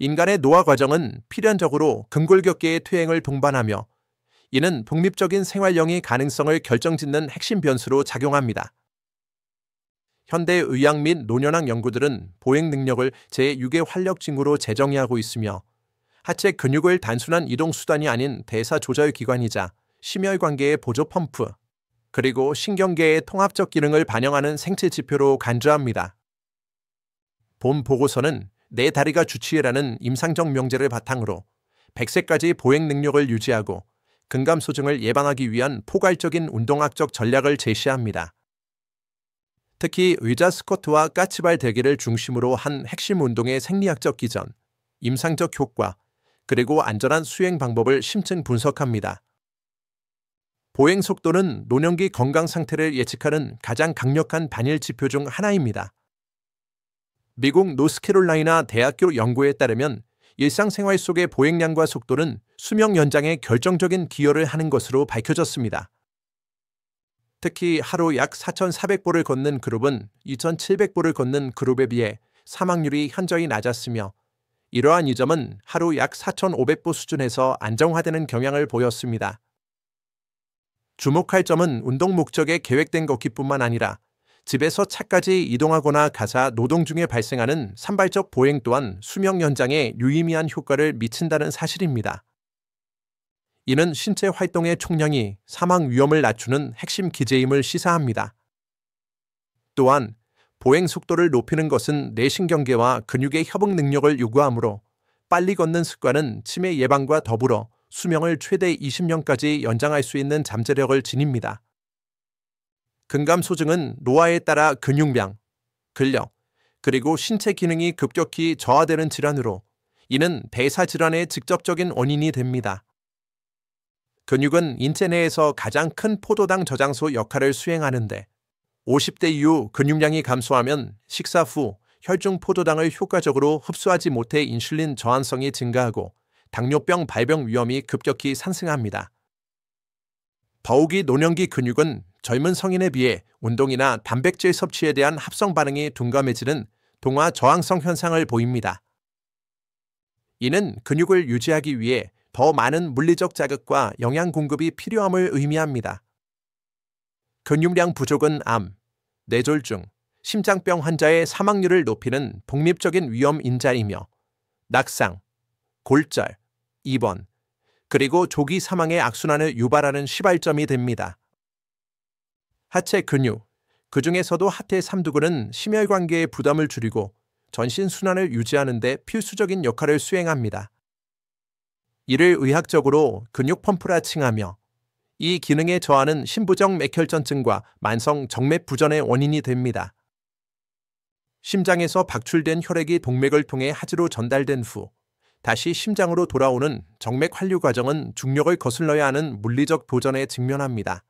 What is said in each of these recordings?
인간의 노화 과정은 필연적으로 근골격계의 퇴행을 동반하며 이는 독립적인 생활형의 가능성을 결정짓는 핵심 변수로 작용합니다. 현대 의학 및 노년학 연구들은 보행 능력을 제6의 활력 징후로 재정의하고 있으며 하체 근육을 단순한 이동 수단이 아닌 대사 조절 기관이자 심혈관계의 보조 펌프, 그리고 신경계의 통합적 기능을 반영하는 생체 지표로 간주합니다. 본 보고서는 내 다리가 주치의라는 임상적 명제를 바탕으로 100세까지 보행 능력을 유지하고 근감소증을 예방하기 위한 포괄적인 운동학적 전략을 제시합니다. 특히 의자 스쿼트와 까치발 대기를 중심으로 한 핵심 운동의 생리학적 기전, 임상적 효과, 그리고 안전한 수행 방법을 심층 분석합니다. 보행 속도는 노년기 건강 상태를 예측하는 가장 강력한 단일 지표 중 하나입니다. 미국 노스캐롤라이나 대학교 연구에 따르면 일상생활 속의 보행량과 속도는 수명 연장에 결정적인 기여를 하는 것으로 밝혀졌습니다. 특히 하루 약 4,400보를 걷는 그룹은 2,700보를 걷는 그룹에 비해 사망률이 현저히 낮았으며 이러한 이 점은 하루 약 4,500보 수준에서 안정화되는 경향을 보였습니다. 주목할 점은 운동 목적에 계획된 걷기뿐만 아니라 집에서 차까지 이동하거나 가사 노동 중에 발생하는 산발적 보행 또한 수명 연장에 유의미한 효과를 미친다는 사실입니다. 이는 신체 활동의 총량이 사망 위험을 낮추는 핵심 기제임을 시사합니다. 또한 보행 속도를 높이는 것은 뇌신경계와 근육의 협응 능력을 요구하므로 빨리 걷는 습관은 치매 예방과 더불어 수명을 최대 20년까지 연장할 수 있는 잠재력을 지닙니다. 근감소증은 노화에 따라 근육량, 근력, 그리고 신체 기능이 급격히 저하되는 질환으로 이는 대사 질환의 직접적인 원인이 됩니다. 근육은 인체 내에서 가장 큰 포도당 저장소 역할을 수행하는데 50대 이후 근육량이 감소하면 식사 후 혈중 포도당을 효과적으로 흡수하지 못해 인슐린 저항성이 증가하고 당뇨병 발병 위험이 급격히 상승합니다. 더욱이 노년기 근육은 젊은 성인에 비해 운동이나 단백질 섭취에 대한 합성 반응이 둔감해지는 동화 저항성 현상을 보입니다. 이는 근육을 유지하기 위해 더 많은 물리적 자극과 영양 공급이 필요함을 의미합니다. 근육량 부족은 암, 뇌졸중, 심장병 환자의 사망률을 높이는 독립적인 위험 인자이며 낙상, 골절, 입원, 그리고 조기 사망의 악순환을 유발하는 시발점이 됩니다. 하체 근육, 그중에서도 하태 삼두근은 심혈관계의 부담을 줄이고 전신 순환을 유지하는 데 필수적인 역할을 수행합니다. 이를 의학적으로 근육 펌프라 칭하며 이 기능의 저하는 심부정 맥혈전증과 만성 정맥 부전의 원인이 됩니다. 심장에서 박출된 혈액이 동맥을 통해 하지로 전달된 후 다시 심장으로 돌아오는 정맥 환류 과정은 중력을 거슬러야 하는 물리적 도전에 직면합니다.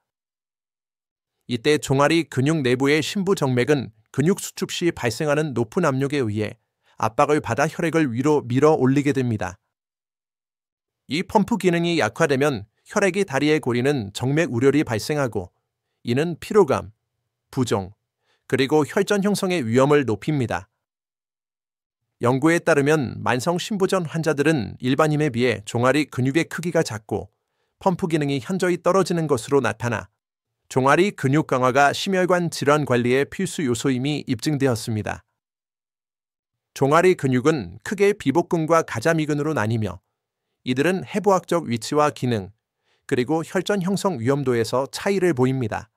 이때 종아리 근육 내부의 심부정맥은 근육 수축 시 발생하는 높은 압력에 의해 압박을 받아 혈액을 위로 밀어 올리게 됩니다. 이 펌프 기능이 약화되면 혈액이 다리에 고리는 정맥 우렬이 발생하고 이는 피로감, 부종, 그리고 혈전 형성의 위험을 높입니다. 연구에 따르면 만성 심부전 환자들은 일반인에 비해 종아리 근육의 크기가 작고 펌프 기능이 현저히 떨어지는 것으로 나타나 종아리 근육 강화가 심혈관 질환 관리의 필수 요소임이 입증되었습니다. 종아리 근육은 크게 비복근과 가자미근으로 나뉘며 이들은 해부학적 위치와 기능, 그리고 혈전 형성 위험도에서 차이를 보입니다.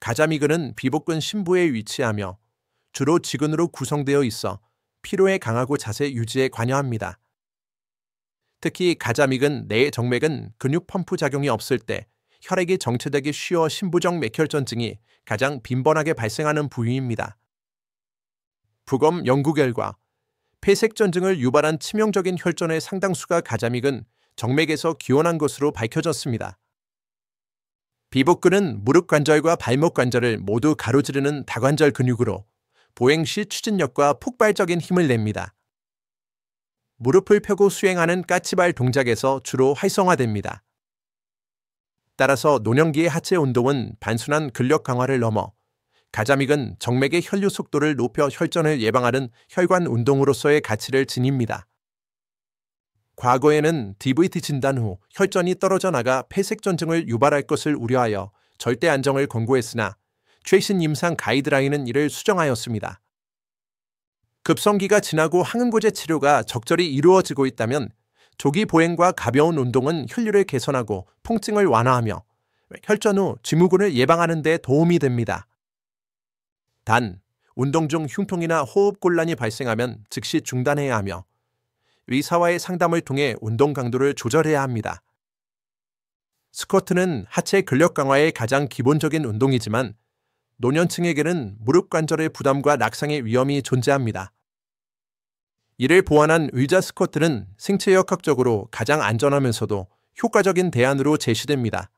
가자미근은 비복근 심부에 위치하며 주로 지근으로 구성되어 있어 피로에 강하고 자세 유지에 관여합니다. 특히 가자미근 내 정맥은 근육 펌프 작용이 없을 때 혈액이 정체되기 쉬워 심부정 맥혈전증이 가장 빈번하게 발생하는 부위입니다. 부검 연구 결과 폐색전증을 유발한 치명적인 혈전의 상당수가 가자미근 정맥에서 기원한 것으로 밝혀졌습니다. 비복근은 무릎 관절과 발목 관절을 모두 가로지르는 다관절 근육으로 보행 시 추진력과 폭발적인 힘을 냅니다. 무릎을 펴고 수행하는 까치발 동작에서 주로 활성화됩니다. 따라서 노년기의 하체 운동은 단순한 근력 강화를 넘어 가자믹은 정맥의 혈류 속도를 높여 혈전을 예방하는 혈관 운동으로서의 가치를 지닙니다. 과거에는 DVT 진단 후 혈전이 떨어져 나가 폐색전증을 유발할 것을 우려하여 절대 안정을 권고했으나 최신 임상 가이드라인은 이를 수정하였습니다. 급성기가 지나고 항응고제 치료가 적절히 이루어지고 있다면 조기 보행과 가벼운 운동은 혈류를 개선하고 통증을 완화하며 혈전 후 쥐무근을 예방하는 데 도움이 됩니다. 단, 운동 중 흉통이나 호흡곤란이 발생하면 즉시 중단해야 하며 의사와의 상담을 통해 운동 강도를 조절해야 합니다. 스쿼트는 하체 근력 강화의 가장 기본적인 운동이지만 노년층에게는 무릎 관절의 부담과 낙상의 위험이 존재합니다. 이를 보완한 의자 스쿼트는 생체역학적으로 가장 안전하면서도 효과적인 대안으로 제시됩니다.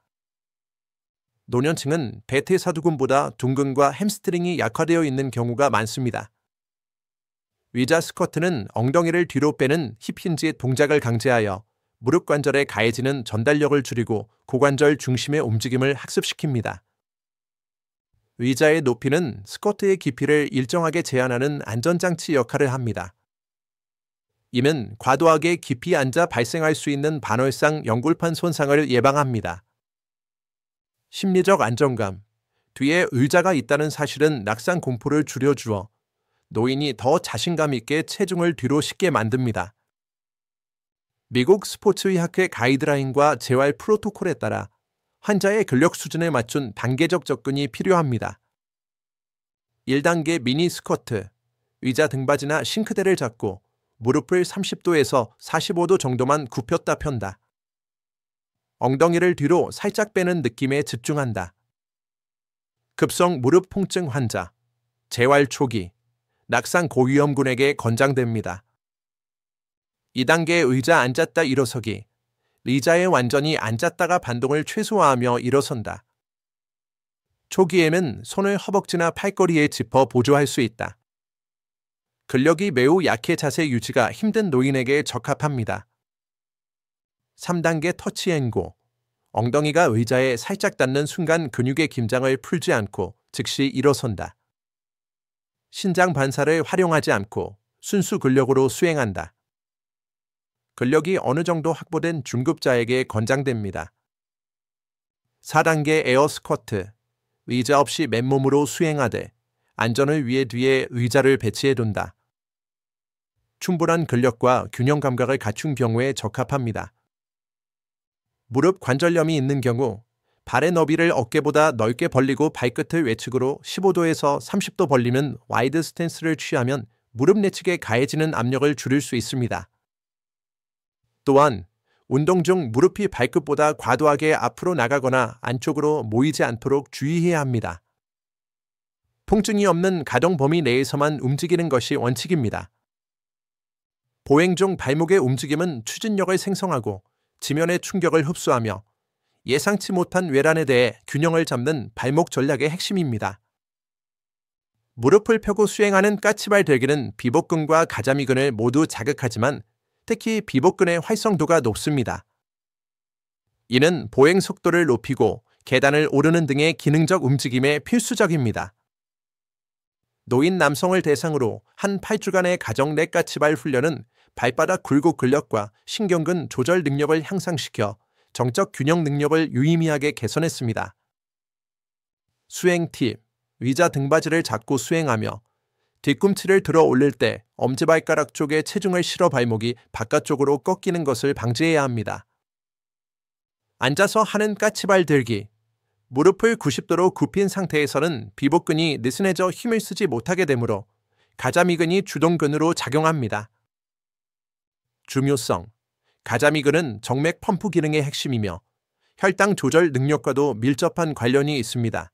노년층은 대퇴사두근보다 둔근과 햄스트링이 약화되어 있는 경우가 많습니다. 의자 스쿼트는 엉덩이를 뒤로 빼는 힙힌지 동작을 강제하여 무릎 관절에 가해지는 전달력을 줄이고 고관절 중심의 움직임을 학습시킵니다. 의자의 높이는 스쿼트의 깊이를 일정하게 제한하는 안전장치 역할을 합니다. 이는 과도하게 깊이 앉아 발생할 수 있는 반월상 연골판 손상을 예방합니다. 심리적 안정감. 뒤에 의자가 있다는 사실은 낙상 공포를 줄여주어 노인이 더 자신감 있게 체중을 뒤로 싣게 만듭니다. 미국 스포츠의학회 가이드라인과 재활 프로토콜에 따라 환자의 근력 수준에 맞춘 단계적 접근이 필요합니다. 1단계 미니 스쿼트. 의자 등받이나 싱크대를 잡고 무릎을 30도에서 45도 정도만 굽혔다 편다. 엉덩이를 뒤로 살짝 빼는 느낌에 집중한다. 급성 무릎 통증 환자, 재활 초기, 낙상 고위험군에게 권장됩니다. 2단계 의자 앉았다 일어서기. 의자에 완전히 앉았다가 반동을 최소화하며 일어선다. 초기에는 손을 허벅지나 팔걸이에 짚어 보조할 수 있다. 근력이 매우 약해 자세 유지가 힘든 노인에게 적합합니다. 3단계 터치 앤고. 엉덩이가 의자에 살짝 닿는 순간 근육의 긴장을 풀지 않고 즉시 일어선다. 신장 반사를 활용하지 않고 순수 근력으로 수행한다. 근력이 어느 정도 확보된 중급자에게 권장됩니다. 4단계 에어 스쿼트. 의자 없이 맨몸으로 수행하되 안전을 위해 뒤에 의자를 배치해둔다. 충분한 근력과 균형 감각을 갖춘 경우에 적합합니다. 무릎 관절염이 있는 경우 발의 너비를 어깨보다 넓게 벌리고 발끝을 외측으로 15도에서 30도 벌리는 와이드 스탠스를 취하면 무릎 내측에 가해지는 압력을 줄일 수 있습니다. 또한 운동 중 무릎이 발끝보다 과도하게 앞으로 나가거나 안쪽으로 모이지 않도록 주의해야 합니다. 통증이 없는 가동 범위 내에서만 움직이는 것이 원칙입니다. 보행 중 발목의 움직임은 추진력을 생성하고 지면의 충격을 흡수하며 예상치 못한 외란에 대해 균형을 잡는 발목 전략의 핵심입니다. 무릎을 펴고 수행하는 까치발 들기는 비복근과 가자미근을 모두 자극하지만 특히 비복근의 활성도가 높습니다. 이는 보행 속도를 높이고 계단을 오르는 등의 기능적 움직임에 필수적입니다. 노인 남성을 대상으로 한 8주간의 가정 내 까치발 훈련은 발바닥 굴곡 근력과 신경근 조절 능력을 향상시켜 정적 균형 능력을 유의미하게 개선했습니다. 수행 팁. 의자 등받이를 잡고 수행하며 뒤꿈치를 들어 올릴 때 엄지발가락 쪽에 체중을 실어 발목이 바깥쪽으로 꺾이는 것을 방지해야 합니다. 앉아서 하는 까치발 들기. 무릎을 90도로 굽힌 상태에서는 비복근이 느슨해져 힘을 쓰지 못하게 되므로 가자미근이 주동근으로 작용합니다. 중요성. 가자미근은 정맥 펌프 기능의 핵심이며 혈당 조절 능력과도 밀접한 관련이 있습니다.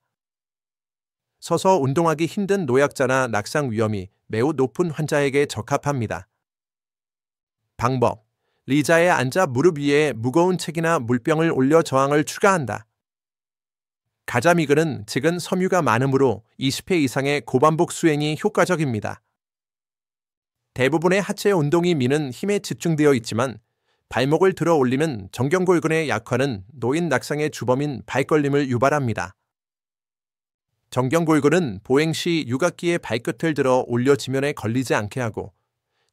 서서 운동하기 힘든 노약자나 낙상 위험이 매우 높은 환자에게 적합합니다. 방법. 의자에 앉아 무릎 위에 무거운 책이나 물병을 올려 저항을 추가한다. 가자미근은 즉은 섬유가 많으므로 20회 이상의 고반복 수행이 효과적입니다. 대부분의 하체 운동이 미는 힘에 집중되어 있지만 발목을 들어 올리면 정경골근의 약화는 노인 낙상의 주범인 발걸림을 유발합니다. 정경골근은 보행 시 육악기의 발끝을 들어 올려 지면에 걸리지 않게 하고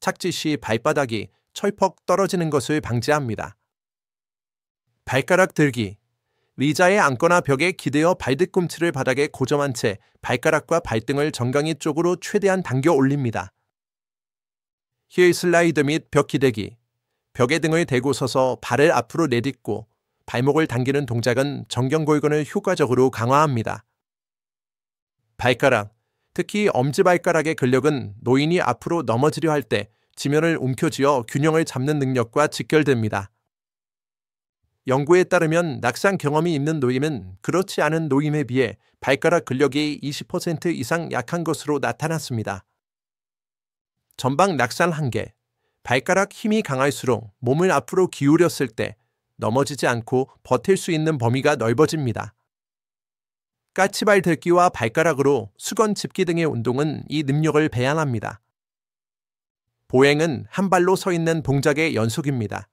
착지 시 발바닥이 철퍽 떨어지는 것을 방지합니다. 발가락 들기. 의자에 앉거나 벽에 기대어 발뒤꿈치를 바닥에 고정한 채 발가락과 발등을 정강이 쪽으로 최대한 당겨 올립니다. 힐 슬라이드 및 벽 기대기. 벽에 등을 대고 서서 발을 앞으로 내딛고 발목을 당기는 동작은 정경골근을 효과적으로 강화합니다. 발가락, 특히 엄지발가락의 근력은 노인이 앞으로 넘어지려 할 때 지면을 움켜쥐어 균형을 잡는 능력과 직결됩니다. 연구에 따르면 낙상 경험이 있는 노임은 그렇지 않은 노임에 비해 발가락 근력이 20% 이상 약한 것으로 나타났습니다. 전방 낙상 한계. 발가락 힘이 강할수록 몸을 앞으로 기울였을 때 넘어지지 않고 버틸 수 있는 범위가 넓어집니다. 까치발 들기와 발가락으로 수건 짚기 등의 운동은 이 능력을 배양합니다. 보행은 한 발로 서 있는 동작의 연속입니다.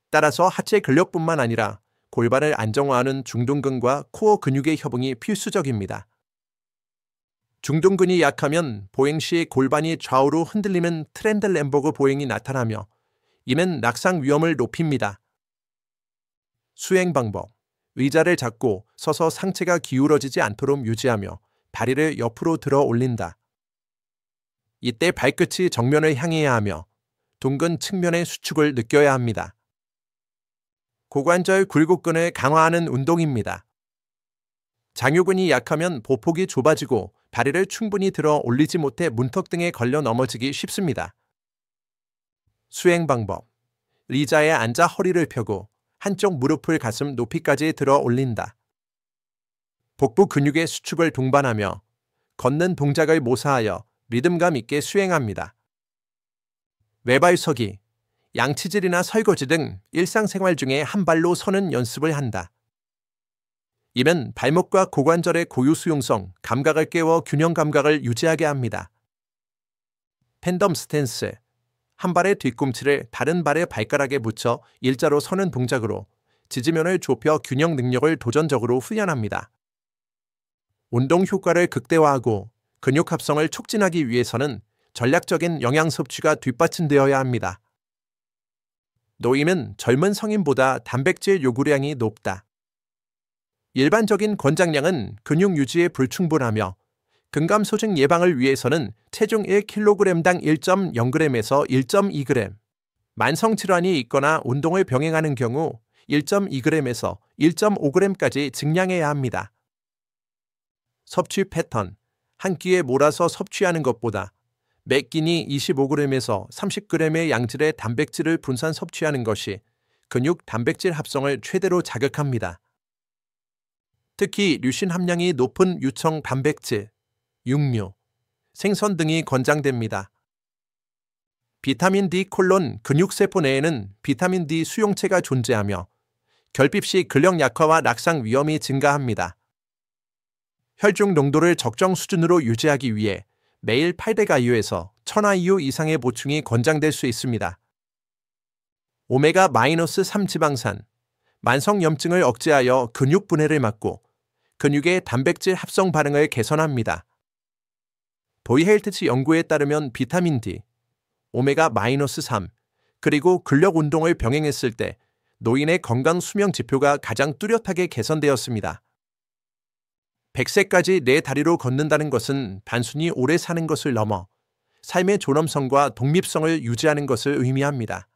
따라서 하체 근력뿐만 아니라 골반을 안정화하는 중둔근과 코어 근육의 협응이 필수적입니다. 중둔근이 약하면 보행 시 골반이 좌우로 흔들리는 트렌들램버그 보행이 나타나며 이는 낙상 위험을 높입니다. 수행 방법. 의자를 잡고 서서 상체가 기울어지지 않도록 유지하며 다리를 옆으로 들어 올린다. 이때 발끝이 정면을 향해야 하며 둥근 측면의 수축을 느껴야 합니다. 고관절 굴곡근을 강화하는 운동입니다. 장요근이 약하면 보폭이 좁아지고 다리를 충분히 들어 올리지 못해 문턱 등에 걸려 넘어지기 쉽습니다. 수행 방법. 의자에 앉아 허리를 펴고 한쪽 무릎을 가슴 높이까지 들어 올린다. 복부 근육의 수축을 동반하며 걷는 동작을 모사하여 리듬감 있게 수행합니다. 외발서기. 양치질이나 설거지 등 일상생활 중에 한 발로 서는 연습을 한다. 이는 발목과 고관절의 고유 수용성, 감각을 깨워 균형 감각을 유지하게 합니다. 팬덤 스탠스. 한 발의 뒤꿈치를 다른 발의 발가락에 붙여 일자로 서는 동작으로 지지면을 좁혀 균형 능력을 도전적으로 훈련합니다. 운동 효과를 극대화하고 근육 합성을 촉진하기 위해서는 전략적인 영양 섭취가 뒷받침되어야 합니다. 노임은 젊은 성인보다 단백질 요구량이 높다. 일반적인 권장량은 근육 유지에 불충분하며 근감소증 예방을 위해서는 체중 1kg당 1.0g에서 1.2g, 만성질환이 있거나 운동을 병행하는 경우 1.2g에서 1.5g까지 증량해야 합니다. 섭취 패턴. 한 끼에 몰아서 섭취하는 것보다 매 끼니 25g에서 30g의 양질의 단백질을 분산 섭취하는 것이 근육 단백질 합성을 최대로 자극합니다. 특히 류신 함량이 높은 유청 단백질, 육류, 생선 등이 권장됩니다. 비타민 D 콜론 근육세포 내에는 비타민 D 수용체가 존재하며 결핍 시 근력 약화와 낙상 위험이 증가합니다. 혈중 농도를 적정 수준으로 유지하기 위해 매일 800IU에서 1000IU 이상의 보충이 권장될 수 있습니다. 오메가-3 지방산, 만성염증을 억제하여 근육 분해를 막고 근육의 단백질 합성 반응을 개선합니다. 보이헬트치 연구에 따르면 비타민 D, 오메가-3, 그리고 근력 운동을 병행했을 때 노인의 건강 수명 지표가 가장 뚜렷하게 개선되었습니다. 100세까지 내 다리로 걷는다는 것은 단순히 오래 사는 것을 넘어 삶의 존엄성과 독립성을 유지하는 것을 의미합니다.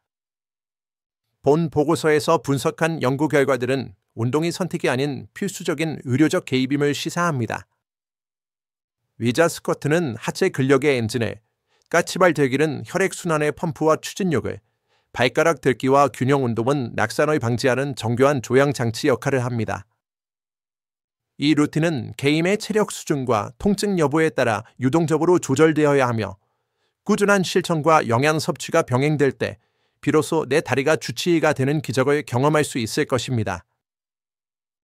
본 보고서에서 분석한 연구 결과들은 운동이 선택이 아닌 필수적인 의료적 개입임을 시사합니다. 의자 스쿼트는 하체 근력의 엔진을, 까치발 들기는 혈액순환의 펌프와 추진력을, 발가락 들기와 균형 운동은 낙상을 방지하는 정교한 조향장치 역할을 합니다. 이 루틴은 개인의 체력 수준과 통증 여부에 따라 유동적으로 조절되어야 하며 꾸준한 실천과 영양 섭취가 병행될 때 비로소 내 다리가 주치의가 되는 기적을 경험할 수 있을 것입니다.